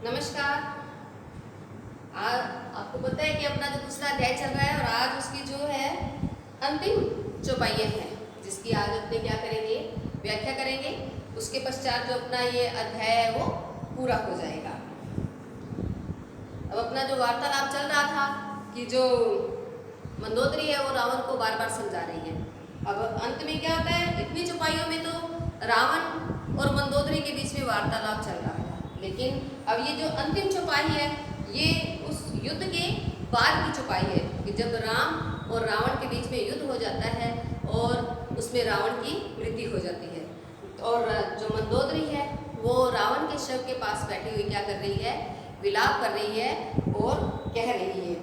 नमस्कार। आज आपको पता है कि अपना जो दूसरा अध्याय चल रहा है और आज उसकी जो है अंतिम चौपाइयाँ हैं, जिसकी आज अपने क्या करेंगे, व्याख्या करेंगे। उसके पश्चात जो अपना ये अध्याय है वो पूरा हो जाएगा। अब अपना जो वार्तालाप चल रहा था कि जो मंदोदरी है वो रावण को बार बार समझा रही है। अब अंत में क्या होता है, इतनी चौपाइयों में तो रावण और मंदोदरी के बीच में वार्तालाप चल रहा था, लेकिन अब ये जो अंतिम चौपाई है ये उस युद्ध के बाद की चौपाई है कि जब राम और रावण के बीच में युद्ध हो जाता है और उसमें रावण की मृत्यु हो जाती है। और जो मंदोदरी है वो रावण के शव के पास बैठी हुई क्या कर रही है, विलाप कर रही है और कह रही है,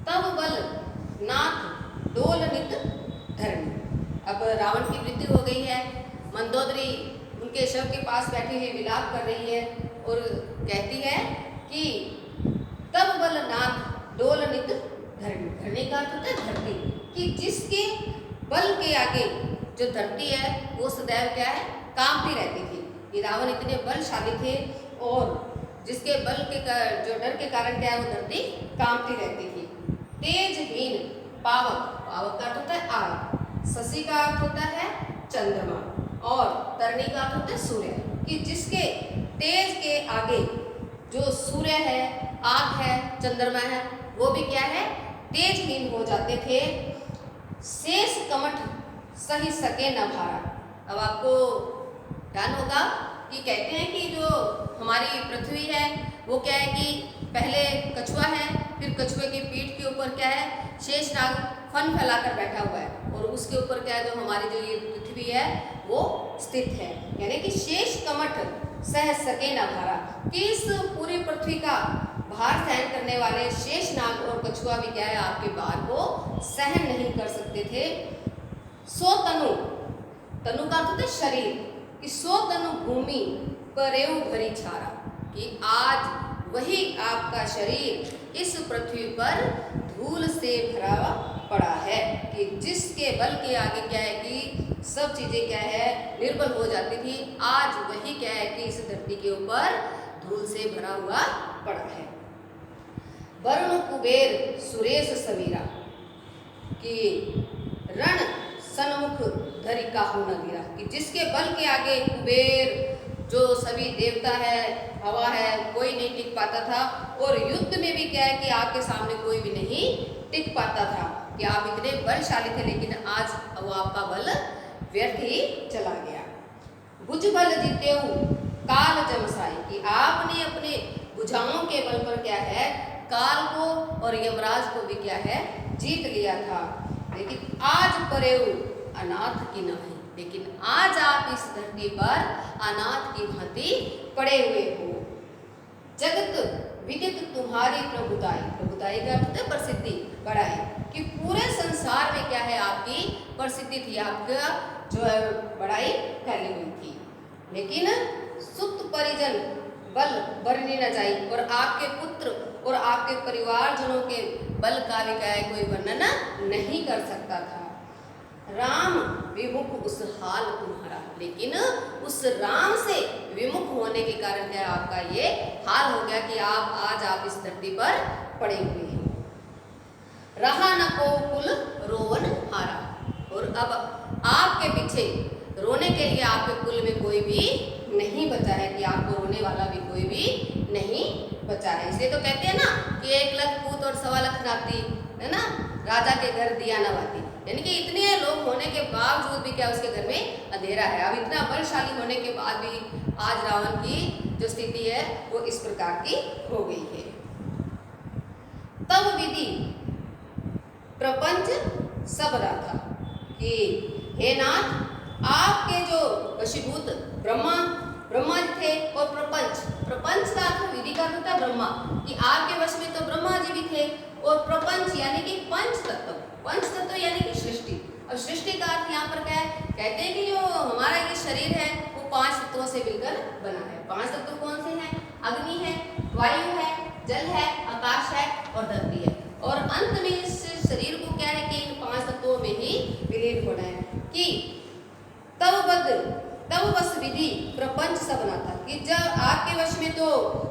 तब बल नाथ डोल नित धरणी। अब रावण की मृत्यु हो गई है, मंदोदरी उनके शव के पास बैठी हुई विलाप कर रही है और कहती है कि तब बल नाथ डोल नित धरणी। धरणी का अर्थ होता है धरती, कि जिसके बल के आगे जो धरती है वो सदैव क्या है, कांपती रहती थी। कि रावण इतने बलशाली थे और जिसके बल के जो डर के कारण क्या है वो धरती कांपती रहती थी। तेजहीन पावक, पावक का अर्थ होता है आग, शशि का अर्थ होता है चंद्रमा और तरणी का अर्थ होता है सूर्य। कि जिसके तेज के आगे जो सूर्य है, आग है, चंद्रमा है, वो भी क्या है, तेजहीन हो जाते थे। शेष कमठ सही सके न भारा। अब आपको ध्यान होगा कि कहते हैं कि जो हमारी पृथ्वी है वो क्या है कि पहले कछुआ है, फिर कछुए की पीठ के ऊपर क्या है, शेषनाग फन फैलाकर बैठा हुआ है और उसके ऊपर क्या है, जो हमारी जो ये पृथ्वी है वो स्थित है। यानी कि शेष कमठ सह सके न भारा, कि इस पूरी पृथ्वी का भार सहन करने वाले शेषनाग और कछुआ भी क्या है, आपके भार को सहन नहीं कर सकते थे। सो तनु, तनु का अर्थ होता है शरीर, कि सो तनु भूमि परेऊ भरी छारा। कि आज वही आपका शरीर इस पृथ्वी पर धूल से भरा पड़ा है। कि जिसके बल के आगे क्या है कि सब चीजें क्या है, निर्बल हो जाती थी, आज वही क्या है कि इस धरती के ऊपर धूल से भरा हुआ पड़ा है। वरुण कुबेर सुरेश समीरा, कि रण सन्मुख धरि काहू न गिरा। कि जिसके बल के आगे कुबेर जो सभी देवता है, हवा है, कोई नहीं टिक पाता था। और युद्ध में भी क्या है कि आपके सामने कोई भी नहीं टिक पाता था। कि आप इतने बलशाली थे, लेकिन आज वो आपका बल व्यर्थ ही चला गया। भुज बल जीतेऊ काल जमसाई, कि आपने अपने भुजाओं के बल पर क्या है, काल को और यमराज को भी क्या है, जीत लिया था। लेकिन आज परेऊ अनाथ की नाही, लेकिन आज आप इस धरती पर अनाथ की भांति पड़े हुए हो। जगत विदित तुम्हारी प्रभुताई, प्रभुताई का अर्थ है प्रसिद्धि, बड़ाई। कि पूरे संसार में क्या है, आपकी प्रसिद्धि थी, आपका जो है बड़ाई फैली हुई थी। लेकिन सुत परिजन बल वर्णि न जाई, और आपके पुत्र और आपके परिवारजनों के बल का भी क्या है, कोई वर्णन नहीं कर सकता था। राम विमुख उस हाल तुम्हारा, लेकिन उस राम से विमुख होने के कारण क्या आपका ये हाल हो गया कि आप इस धरती पर पड़े हुए हैं। रहा न को कुल रोवन हारा, और अब आपके पीछे रोने के लिए आपके कुल में कोई भी नहीं बचा है, कि आपको रोने वाला भी कोई भी नहीं बचा है। इसलिए तो कहते हैं ना कि 1 लाख पूत और 1.25 लाख नाती, है ना, राजा के घर दिया न बाती। यानी कि इतने लोग होने के बावजूद भी क्या उसके घर में अंधेरा है। अब इतना बलशाली होने के बाद भी आज रावण की जो स्थिति है वो इस प्रकार की हो गई है। तब विधि प्रपंच सब रहा, कि हे नाथ, आपके जो वशीभूत ब्रह्मा जी थे और प्रपंच का अर्थ विधि का होता है ब्रह्मा, कि आपके वश में तो ब्रह्मा जी भी थे और प्रपंच यानी कि पंच तत्व यानी कि सृष्टि। अब सृष्टि का अर्थ यहाँ पर क्या है, कहते हैं कि जो हमारा ये शरीर है वो 5 तत्वों से मिलकर बना है। 5 तत्व कौन से हैं? अग्नि है, वायु है, जल है, आकाश है और धरती है। और अंत में इस शरीर को क्या है कि इन 5 तत्वों में ही विलीन होना है। कि तब वश विधि प्रपंच सब बना था, कि जब आपके वश में तो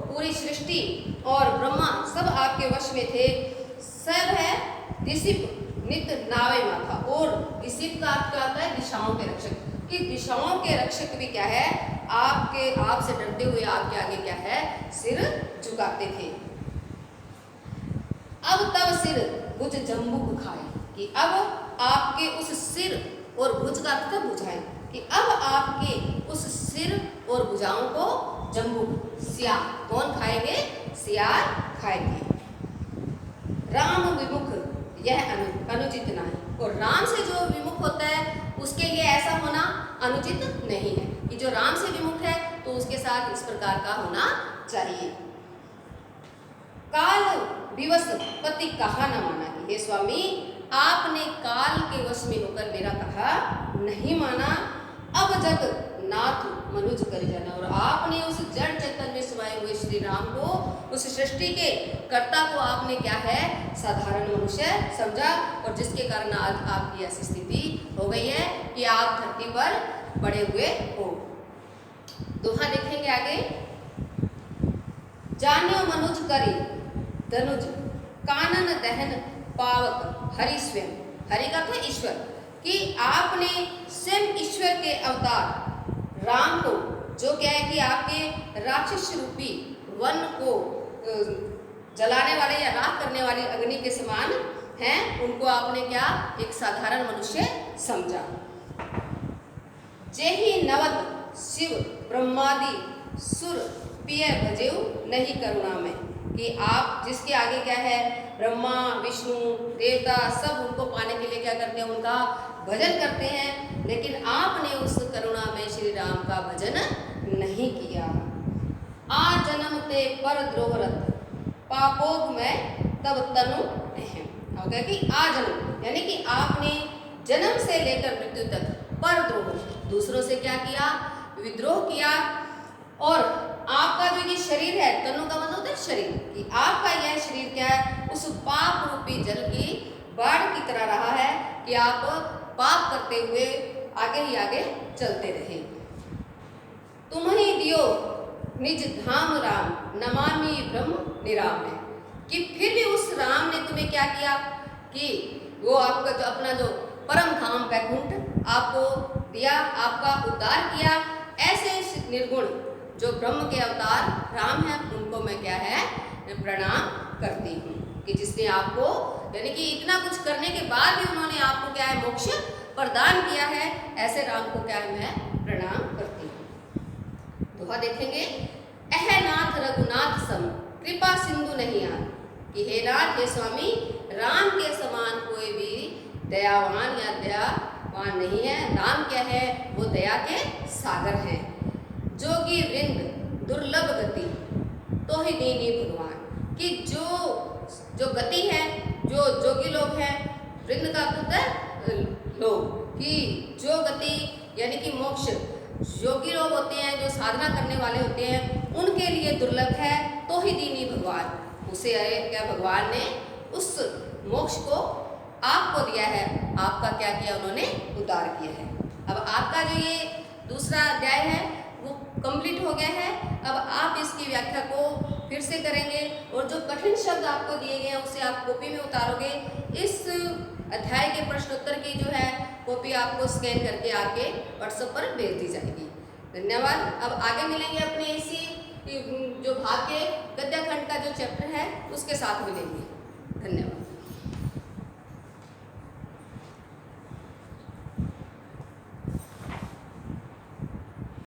पूरी सृष्टि और ब्रह्मा सब आपके वश में थे, सब है दिशिप नित नावे माथा। और दिशिप का अर्थ क्या होता है? दिशाओं के रक्षक, कि दिशाओं के रक्षक भी क्या है, आपसे डरते हुए आपके आगे क्या है, सिर झुकाते थे। अब तब सिर भुज जम्बुक खाए, कि अब आपके उस सिर और भुज का अर्थ बुझाएं, कि अब आपके उस सिर और भुजाओं को जम्बुक सियार कौन खाएंगे? सियार खाएंगे। राम विमुख यह अनुचित ना है, और राम से जो विमुख होता है उसके लिए ऐसा होना अनुचित नहीं है, कि जो राम से विमुख है तो उसके साथ इस प्रकार का होना चाहिए। काल विवश पति कहा न माना, कि हे स्वामी आपने काल के वश में होकर मेरा कहा नहीं माना, अब जग नाथ मनुज कर जाना। और आपने उस जड़ चेतन में समाये हुए श्री राम को, उस सृष्टि के कर्ता को आपने क्या है, साधारण मनुष्य समझा, और जिसके कारण आज आपकी ऐसी स्थिति हो गई है कि आप धरती पर पड़े हुए हो। दोहा देखेंगे आगे। जान्यो मनुज करी धनुज कानन दहन पावक हरि स्वयं। हरि का था ईश्वर, कि आपने स्वयं ईश्वर के अवतार राम को, जो क्या है कि आपके राक्षस रूपी वन को जलाने वाले या राख करने वाली अग्नि के समान हैं, उनको आपने क्या एक साधारण मनुष्य समझा। जेहि नवत शिव ब्रह्मादि सुर पिय भजेऊ नहीं करुणा में, कि आप जिसके आगे क्या है, ब्रह्मा विष्णु देवता सब उनको पाने के लिए क्या करते हैं, उनका भजन करते हैं, लेकिन आपने उस करुणा में श्री राम का भजन नहीं किया। आ जन्म ते पर द्रोहरत पापोग में तब तनु अहम। हो गया कि आ जन्म यानी कि आपने जन्म से लेकर मृत्यु तक पर द्रोह, दूसरों से क्या किया, विद्रोह किया। और आपका जो ये शरीर है, तनु का मतलब होता है शरीर, कि आपका यह शरीर क्या है, उस पाप रूपी जल की बाढ़ की तरह रहा है, कि आप पाप करते हुए आगे ही आगे चलते रहे। तुम्हें दियो निज धाम राम नमामि ब्रह्म निराम है, कि फिर भी उस राम ने तुम्हें क्या किया, कि वो आपका जो अपना जो परम धाम वैकुंठ आपको दिया, आपका उद्धार किया। ऐसे निर्गुण जो ब्रह्म के अवतार राम हैं, उनको मैं क्या है, मैं प्रणाम करती हूँ, कि जिसने आपको यानी कि इतना कुछ करने के बाद भी उन्होंने आपको क्या है, मोक्ष प्रदान किया है। ऐसे राम को क्या है, मैं प्रणाम करती हूँ। दोहा देखेंगे। अह नाथ रघुनाथ सम कृपा सिंधु नहीं आन, कि हे नाथ हे स्वामी राम के समान कोई भी दयावान या दयावान नहीं है। राम क्या है, वो दया के सागर हैं। जोगी वृंद दुर्लभ गति तो ही दीनी भगवान, कि जो गति है, जो जोगी लोग हैं, वृंद का अर्थ है लोग, कि जो गति यानी कि मोक्ष योगी लोग होते हैं, जो साधना करने वाले होते हैं, उनके लिए दुर्लभ है। तो ही दीनी भगवान, उसे क्या भगवान ने उस मोक्ष को आपको दिया है, आपका क्या किया, उन्होंने उद्धार किया है। अब आपका जो ये दूसरा अध्याय है वो कंप्लीट हो गया है। अब आप इसकी व्याख्या को फिर से करेंगे, और जो कठिन शब्द आपको दिए गए हैं उसे आप कॉपी में उतारोगे। इस अध्याय के प्रश्नोत्तर की जो है कॉपी आपको स्कैन करके आपके व्हाट्सएप पर भेज दी जाएगी। धन्यवाद। अब आगे मिलेंगे अपने इसी जो भाग के गद्य खंड का जो चैप्टर है उसके साथ मिलेंगे।